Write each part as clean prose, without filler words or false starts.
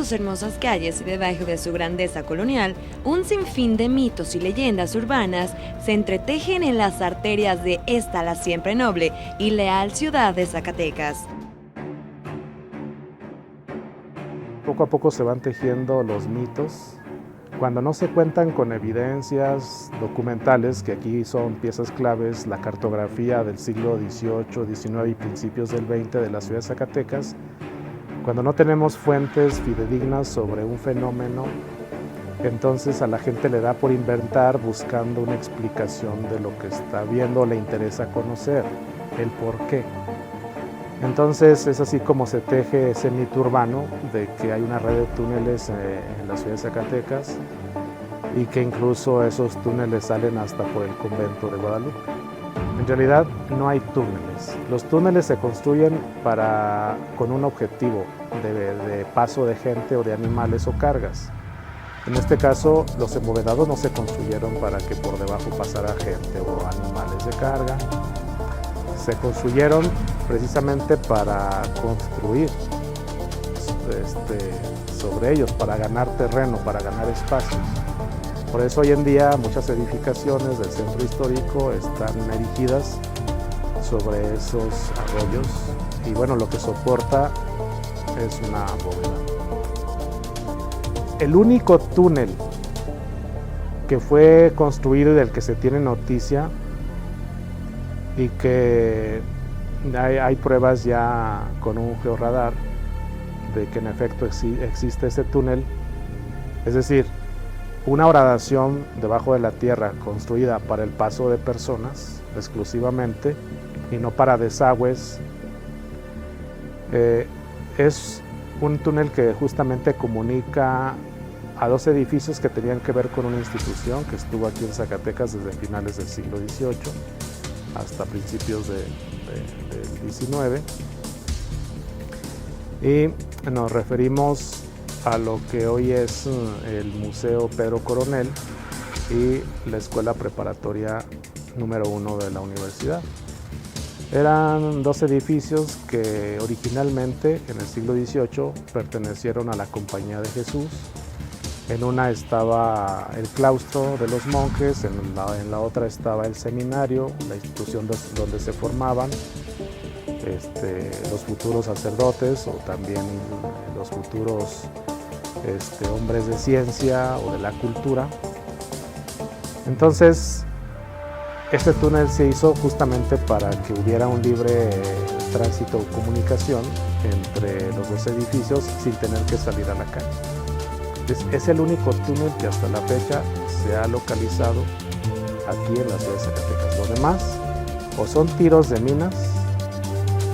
sus hermosas calles y debajo de su grandeza colonial, un sinfín de mitos y leyendas urbanas se entretejen en las arterias de esta la siempre noble y leal ciudad de Zacatecas. Poco a poco se van tejiendo los mitos. Cuando no se cuentan con evidencias documentales, que aquí son piezas claves, la cartografía del siglo XVIII, XIX y principios del XX de la ciudad de Zacatecas, cuando no tenemos fuentes fidedignas sobre un fenómeno, entonces a la gente le da por inventar buscando una explicación de lo que está viendo, le interesa conocer el por qué. Entonces es así como se teje ese mito urbano de que hay una red de túneles en la ciudad de Zacatecas y que incluso esos túneles salen hasta por el convento de Guadalupe. En realidad no hay túneles. Los túneles se construyen con un objetivo de paso de gente o de animales o cargas. En este caso, los embovedados no se construyeron para que por debajo pasara gente o animales de carga. Se construyeron precisamente para construir sobre ellos, para ganar terreno, para ganar espacios. Por eso hoy en día muchas edificaciones del centro histórico están erigidas sobre esos arroyos y bueno, lo que soporta es una bóveda. El único túnel que fue construido y del que se tiene noticia y que hay pruebas ya con un georradar de que en efecto existe ese túnel, es decir, una horadación debajo de la tierra construida para el paso de personas exclusivamente y no para desagües. Es un túnel que justamente comunica a dos edificios que tenían que ver con una institución que estuvo aquí en Zacatecas desde finales del siglo XVIII hasta principios del XIX. Y nos referimos a lo que hoy es el Museo Pedro Coronel y la Escuela Preparatoria número 1 de la universidad. Eran dos edificios que originalmente en el siglo XVIII pertenecieron a la Compañía de Jesús. En una estaba el claustro de los monjes, en la otra estaba el seminario, la institución donde se formaban los futuros sacerdotes o también los futuros hombres de ciencia o de la cultura. Entonces, este túnel se hizo justamente para que hubiera un libre tránsito o comunicación entre los dos edificios sin tener que salir a la calle. Es el único túnel que hasta la fecha se ha localizado aquí en la ciudad de Zacatecas. Lo demás o son tiros de minas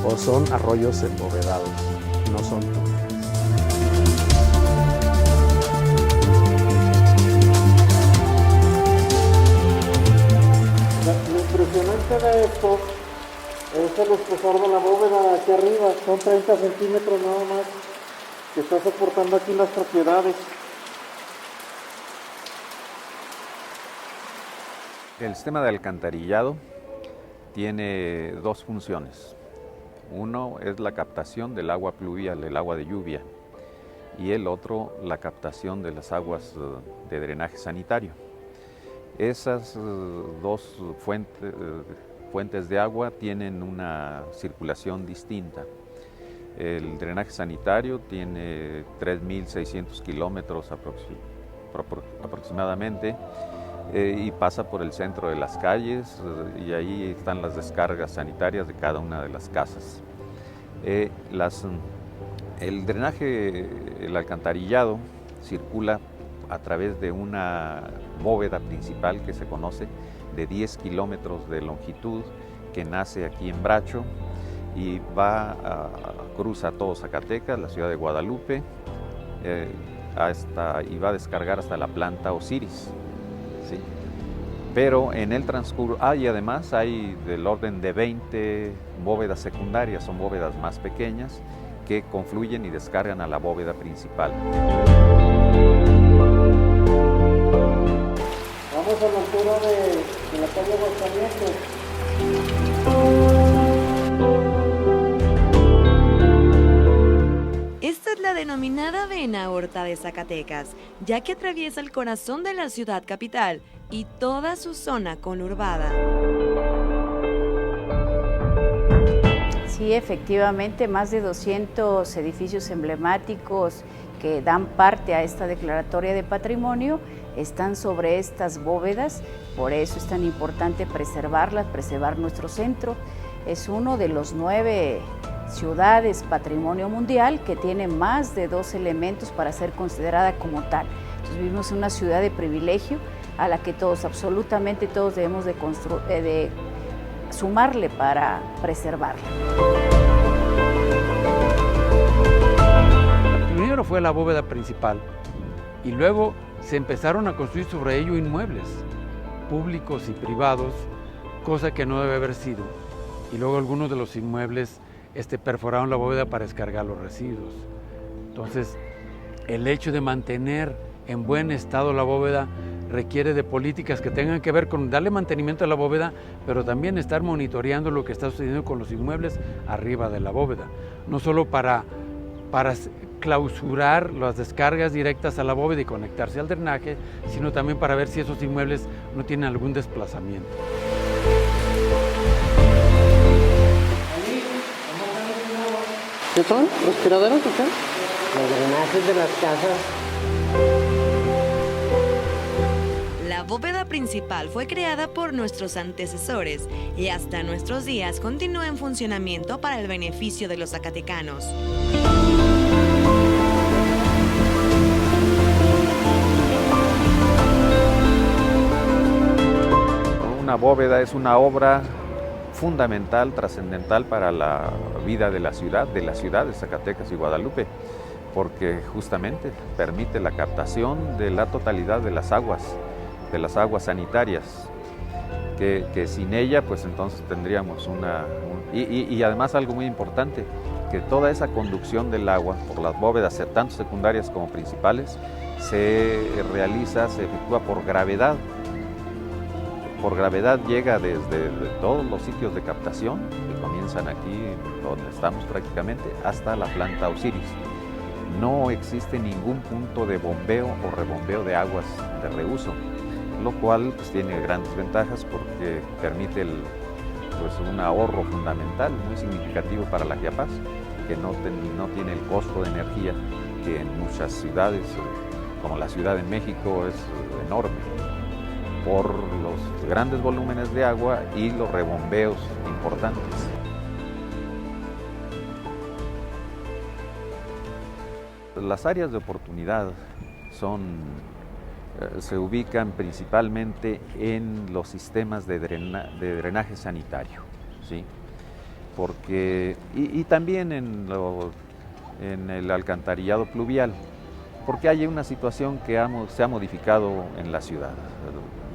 o son arroyos embovedados, no son túneles. Lo impresionante de esto es el espesor de la bóveda aquí arriba, son 30 centímetros nada más que está soportando aquí las propiedades. El sistema de alcantarillado tiene dos funciones. Uno es la captación del agua pluvial, el agua de lluvia, y el otro la captación de las aguas de drenaje sanitario. Esas dos fuentes de agua tienen una circulación distinta. El drenaje sanitario tiene 3.600 kilómetros aproximadamente y pasa por el centro de las calles y ahí están las descargas sanitarias de cada una de las casas. El drenaje, el alcantarillado, circula a través de una bóveda principal que se conoce de 10 kilómetros de longitud que nace aquí en Bracho y cruza todo Zacatecas, la ciudad de Guadalupe, y va a descargar hasta la planta Osiris. ¿Sí? Pero en el transcurso, y además hay del orden de 20 bóvedas secundarias, son bóvedas más pequeñas que confluyen y descargan a la bóveda principal. Vamos a la altura de la calle Aguascalientes. Esta es la denominada Vena Horta de Zacatecas, ya que atraviesa el corazón de la ciudad capital y toda su zona conurbada. Sí, efectivamente, más de 200 edificios emblemáticos que dan parte a esta declaratoria de patrimonio están sobre estas bóvedas, por eso es tan importante preservarlas, preservar nuestro centro. Es uno de los 9 ciudades patrimonio mundial que tiene más de 2 elementos para ser considerada como tal. Entonces vivimos en una ciudad de privilegio a la que todos, absolutamente todos debemos de sumarle para preservarla. Primero fue la bóveda principal y luego se empezaron a construir sobre ello inmuebles públicos y privados, cosa que no debe haber sido. Y luego algunos de los inmuebles perforaron la bóveda para descargar los residuos. Entonces, el hecho de mantener en buen estado la bóveda requiere de políticas que tengan que ver con darle mantenimiento a la bóveda, pero también estar monitoreando lo que está sucediendo con los inmuebles arriba de la bóveda. No solo para clausurar las descargas directas a la bóveda y conectarse al drenaje, sino también para ver si esos inmuebles no tienen algún desplazamiento. ¿Qué son? ¿Respiraderos o qué? Los drenajes de las casas. La bóveda principal fue creada por nuestros antecesores y hasta nuestros días continúa en funcionamiento para el beneficio de los zacatecanos. Una bóveda es una obra fundamental, trascendental para la vida de la ciudad de Zacatecas y Guadalupe, porque justamente permite la captación de la totalidad de las aguas sanitarias, que sin ella pues entonces tendríamos y además algo muy importante, que toda esa conducción del agua por las bóvedas, tanto secundarias como principales, se efectúa por gravedad. Por gravedad llega desde todos los sitios de captación, que comienzan aquí donde estamos prácticamente, hasta la planta Osiris. No existe ningún punto de bombeo o rebombeo de aguas de reuso, lo cual pues, tiene grandes ventajas porque permite un ahorro fundamental, muy significativo para la Chiapas, que no tiene el costo de energía que en muchas ciudades, como la Ciudad de México, es enorme, por los grandes volúmenes de agua y los rebombeos importantes. Las áreas de oportunidad se ubican principalmente en los sistemas de drenaje sanitario, ¿sí? Porque, y también en el alcantarillado pluvial, porque hay una situación que se ha modificado en la ciudad.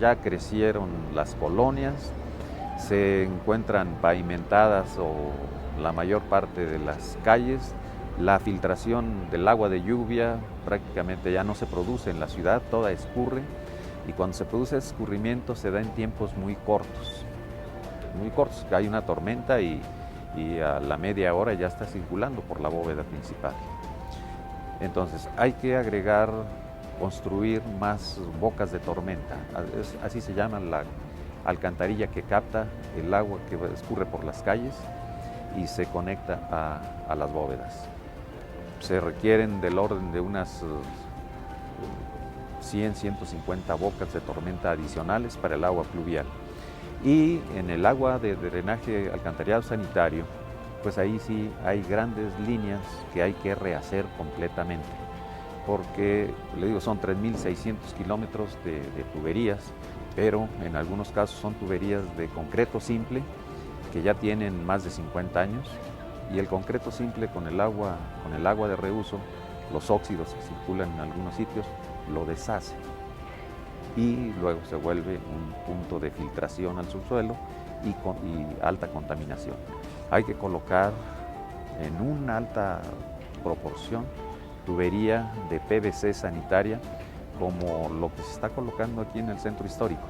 Ya crecieron las colonias, se encuentran pavimentadas la mayor parte de las calles, la filtración del agua de lluvia prácticamente ya no se produce en la ciudad, toda escurre, y cuando se produce ese escurrimiento se da en tiempos muy cortos, que hay una tormenta y a la media hora ya está circulando por la bóveda principal. Entonces hay que construir más bocas de tormenta, así se llama la alcantarilla que capta el agua que escurre por las calles y se conecta a las bóvedas. Se requieren del orden de unas 100, 150 bocas de tormenta adicionales para el agua pluvial. Y en el agua de drenaje alcantarillado sanitario, pues ahí sí hay grandes líneas que hay que rehacer completamente, porque, le digo, son 3.600 kilómetros de tuberías, pero en algunos casos son tuberías de concreto simple, que ya tienen más de 50 años, y el concreto simple con el agua de reuso, los óxidos que circulan en algunos sitios, lo deshace, y luego se vuelve un punto de filtración al subsuelo y alta contaminación. Hay que colocar en una alta proporción tubería de PVC sanitaria, como lo que se está colocando aquí en el centro histórico.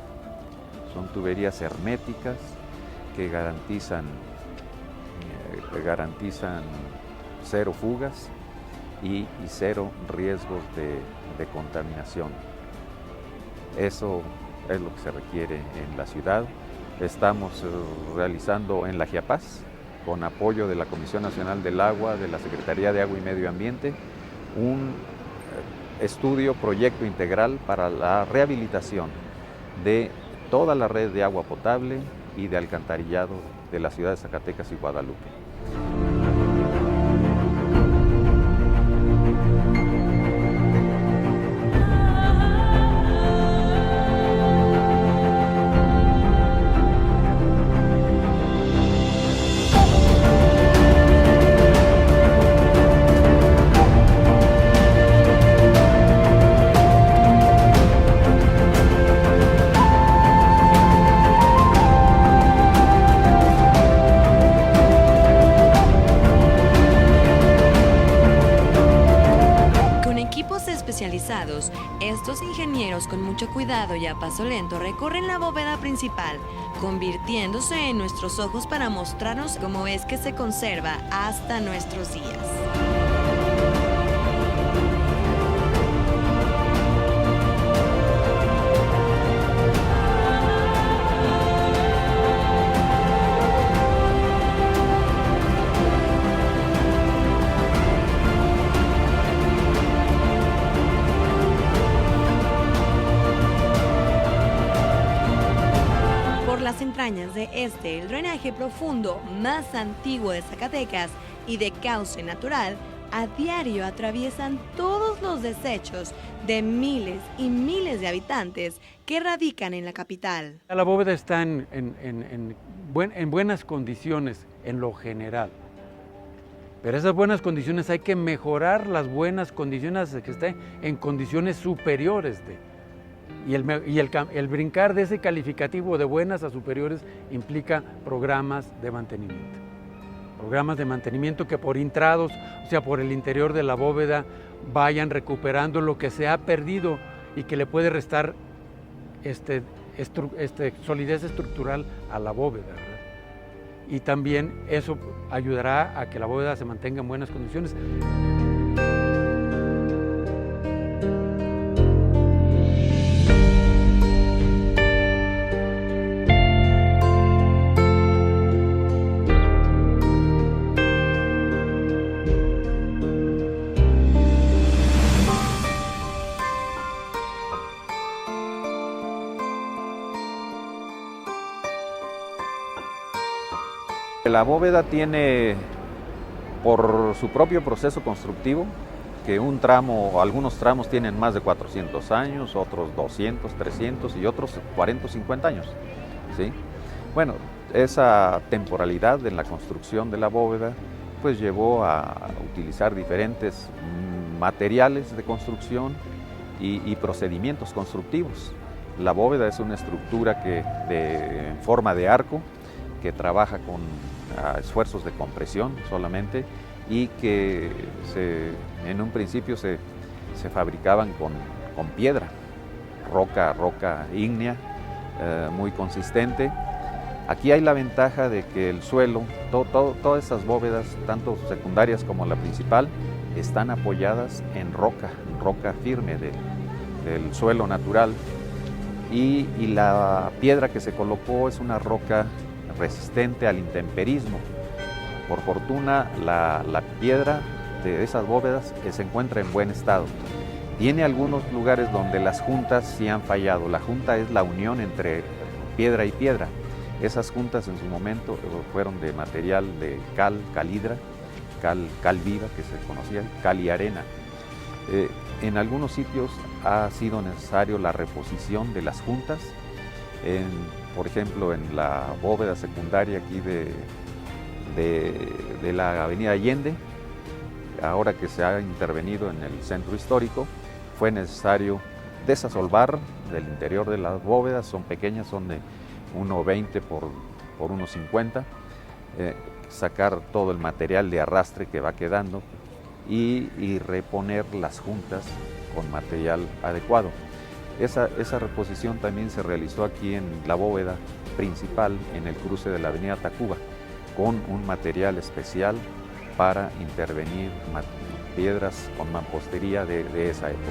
Son tuberías herméticas que garantizan 0 fugas y 0 riesgos de contaminación. Eso es lo que se requiere en la ciudad. Estamos realizando en la Giapaz, con apoyo de la Comisión Nacional del Agua, de la Secretaría de Agua y Medio Ambiente, un proyecto integral para la rehabilitación de toda la red de agua potable y de alcantarillado de la ciudad de Zacatecas y Guadalupe. Especializados, estos ingenieros con mucho cuidado y a paso lento recorren la bóveda principal, convirtiéndose en nuestros ojos para mostrarnos cómo es que se conserva hasta nuestros días. Las entrañas de el drenaje profundo más antiguo de Zacatecas y de cauce natural, a diario atraviesan todos los desechos de miles y miles de habitantes que radican en la capital. La bóveda está en buenas condiciones en lo general, pero esas buenas condiciones hay que mejorar las buenas condiciones que estén en condiciones superiores de. Y el brincar de ese calificativo de buenas a superiores implica programas de mantenimiento. Programas de mantenimiento que por intrados, o sea, por el interior de la bóveda, vayan recuperando lo que se ha perdido y que le puede restar solidez estructural a la bóveda, ¿verdad? Y también eso ayudará a que la bóveda se mantenga en buenas condiciones. La bóveda tiene, por su propio proceso constructivo, que algunos tramos tienen más de 400 años, otros 200, 300 y otros 40 o 50 años, ¿sí? Bueno, esa temporalidad en la construcción de la bóveda pues llevó a utilizar diferentes materiales de construcción y procedimientos constructivos. La bóveda es una estructura en forma de arco que trabaja con esfuerzos de compresión solamente y que en un principio se fabricaban con piedra, roca ígnea, muy consistente. Aquí hay la ventaja de que el suelo, todas esas bóvedas, tanto secundarias como la principal, están apoyadas en roca firme del suelo natural y la piedra que se colocó es una roca resistente al intemperismo. Por fortuna, la piedra de esas bóvedas se encuentra en buen estado. Tiene algunos lugares donde las juntas sí han fallado. La junta es la unión entre piedra y piedra. Esas juntas en su momento fueron de material de calhidra, cal viva que se conocía, cal y arena. En algunos sitios ha sido necesario la reposición de las juntas. Por ejemplo, en la bóveda secundaria aquí de la avenida Allende, ahora que se ha intervenido en el centro histórico, fue necesario desasolvar del interior de las bóvedas, son pequeñas, son de 1,20 por 1,50, sacar todo el material de arrastre que va quedando y reponer las juntas con material adecuado. Esa reposición también se realizó aquí en la bóveda principal, en el cruce de la avenida Tacuba, con un material especial para intervenir piedras con mampostería de esa época.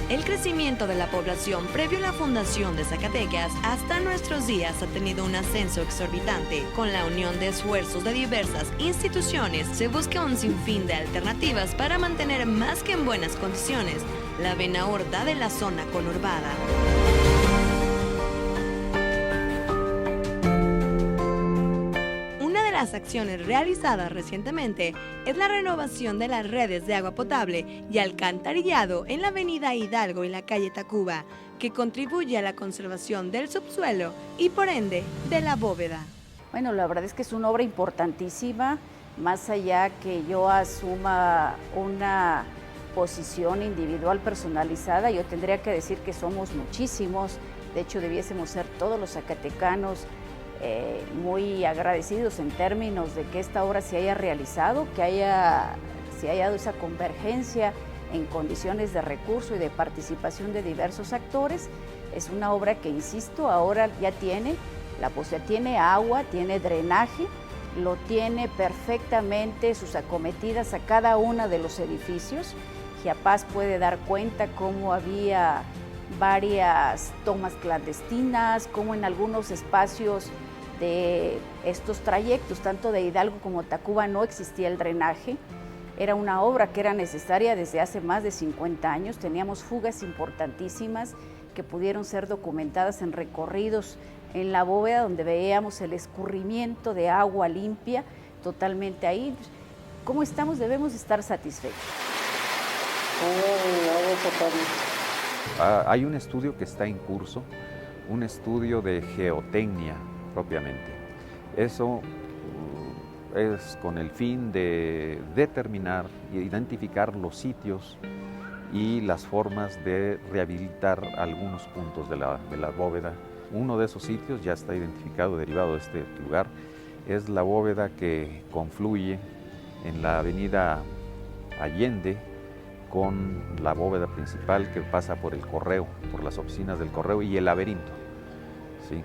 El crecimiento de la población previo a la fundación de Zacatecas hasta nuestros días ha tenido un ascenso exorbitante. Con la unión de esfuerzos de diversas instituciones, se busca un sinfín de alternativas para mantener más que en buenas condiciones la vena horta de la zona conurbada. Las acciones realizadas recientemente es la renovación de las redes de agua potable y alcantarillado en la avenida Hidalgo y la calle Tacuba, que contribuye a la conservación del subsuelo y por ende de la bóveda. Bueno, la verdad es que es una obra importantísima, más allá que yo asuma una posición individual personalizada, yo tendría que decir que somos muchísimos, de hecho debiésemos ser todos los zacatecanos muy agradecidos en términos de que esta obra se haya realizado, que se haya dado esa convergencia en condiciones de recurso y de participación de diversos actores. Es una obra que, insisto, ahora ya tiene agua, tiene drenaje, lo tiene perfectamente sus acometidas a cada uno de los edificios. Giapaz puede dar cuenta cómo había varias tomas clandestinas, cómo en algunos espacios de estos trayectos, tanto de Hidalgo como Tacuba, no existía el drenaje. Era una obra que era necesaria desde hace más de 50 años. Teníamos fugas importantísimas que pudieron ser documentadas en recorridos en la bóveda, donde veíamos el escurrimiento de agua limpia totalmente ahí. ¿Cómo estamos? Debemos estar satisfechos. Hay un estudio que está en curso, un estudio de geotecnia propiamente. Eso es con el fin de determinar e identificar los sitios y las formas de rehabilitar algunos puntos de la bóveda. Uno de esos sitios ya está identificado, derivado de este lugar, es la bóveda que confluye en la avenida Allende con la bóveda principal que pasa por el correo, por las oficinas del correo y el laberinto. ¿Sí?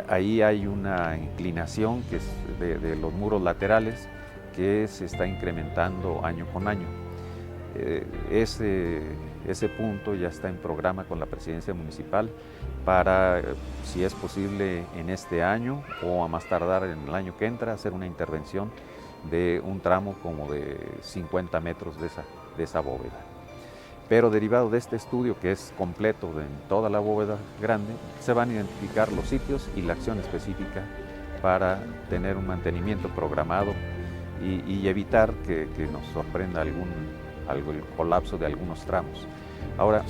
Ahí hay una inclinación que es de los muros laterales que se está incrementando año con año. Ese punto ya está en programa con la presidencia municipal para, si es posible en este año o a más tardar en el año que entra, hacer una intervención de un tramo como de 50 metros de esa bóveda. Pero derivado de este estudio, que es completo en toda la bóveda grande, se van a identificar los sitios y la acción específica para tener un mantenimiento programado y evitar que nos sorprenda el colapso de algunos tramos. Ahora,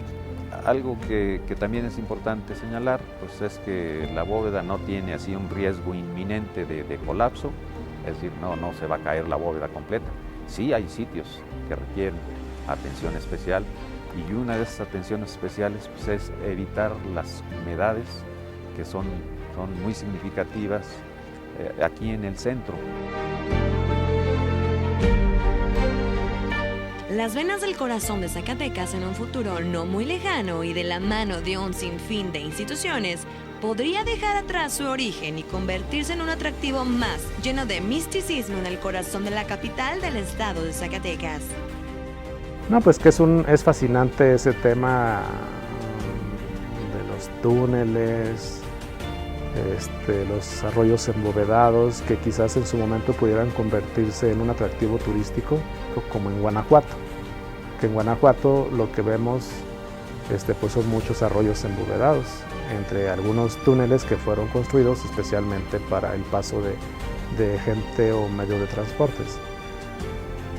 algo que también es importante señalar, pues es que la bóveda no tiene así un riesgo inminente de colapso, es decir, no se va a caer la bóveda completa. Sí hay sitios que requieren atención especial y una de esas atenciones especiales pues, es evitar las humedades que son muy significativas aquí en el centro. Las venas del corazón de Zacatecas en un futuro no muy lejano y de la mano de un sinfín de instituciones podría dejar atrás su origen y convertirse en un atractivo más lleno de misticismo en el corazón de la capital del estado de Zacatecas. No, pues que es fascinante ese tema de los túneles, los arroyos embovedados, que quizás en su momento pudieran convertirse en un atractivo turístico, como en Guanajuato. Que en Guanajuato lo que vemos pues son muchos arroyos embovedados, entre algunos túneles que fueron construidos especialmente para el paso de gente o medios de transportes.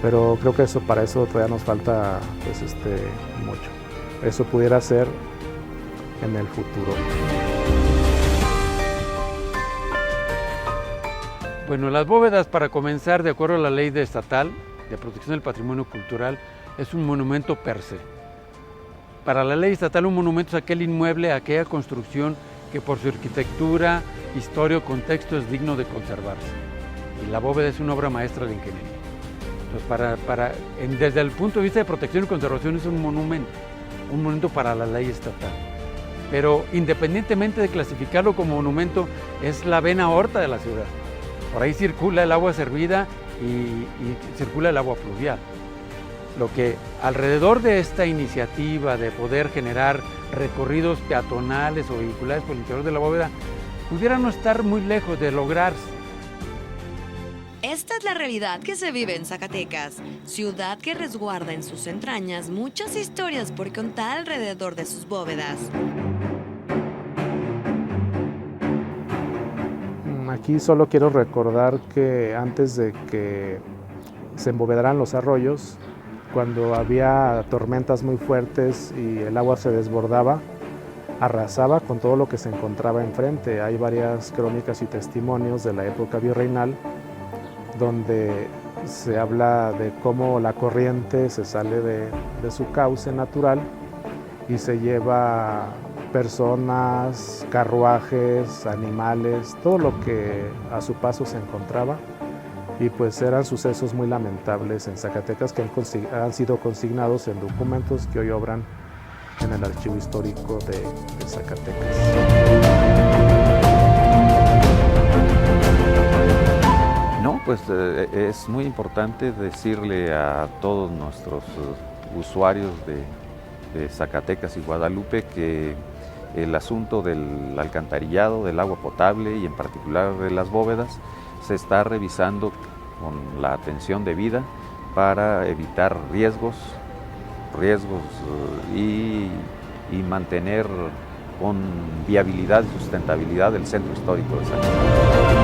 Pero creo que para eso todavía nos falta pues, mucho. Eso pudiera ser en el futuro. Bueno, las bóvedas, para comenzar, de acuerdo a la ley estatal de protección del patrimonio cultural, es un monumento per se. Para la ley estatal, un monumento es aquel inmueble, aquella construcción que por su arquitectura, historia o contexto es digno de conservarse. Y la bóveda es una obra maestra de ingeniería. Entonces, desde el punto de vista de protección y conservación es un monumento para la ley estatal. pero independientemente de clasificarlo como monumento, es la vena aorta de la ciudad. Por ahí circula el agua servida y circula el agua pluvial. Lo que alrededor de esta iniciativa de poder generar recorridos peatonales o vehiculares por el interior de la bóveda pudiera no estar muy lejos de lograrse. Esta es la realidad que se vive en Zacatecas, ciudad que resguarda en sus entrañas muchas historias por contar alrededor de sus bóvedas. Aquí solo quiero recordar que antes de que se embovedaran los arroyos, cuando había tormentas muy fuertes y el agua se desbordaba, arrasaba con todo lo que se encontraba enfrente. Hay varias crónicas y testimonios de la época virreinal donde se habla de cómo la corriente se sale de su cauce natural y se lleva personas, carruajes, animales, todo lo que a su paso se encontraba. Y pues eran sucesos muy lamentables en Zacatecas que han sido consignados en documentos que hoy obran en el Archivo Histórico de Zacatecas. No, pues es muy importante decirle a todos nuestros usuarios de Zacatecas y Guadalupe que el asunto del alcantarillado, del agua potable y en particular de las bóvedas se está revisando con la atención debida para evitar riesgos y mantener con viabilidad y sustentabilidad el centro histórico de Zacatecas.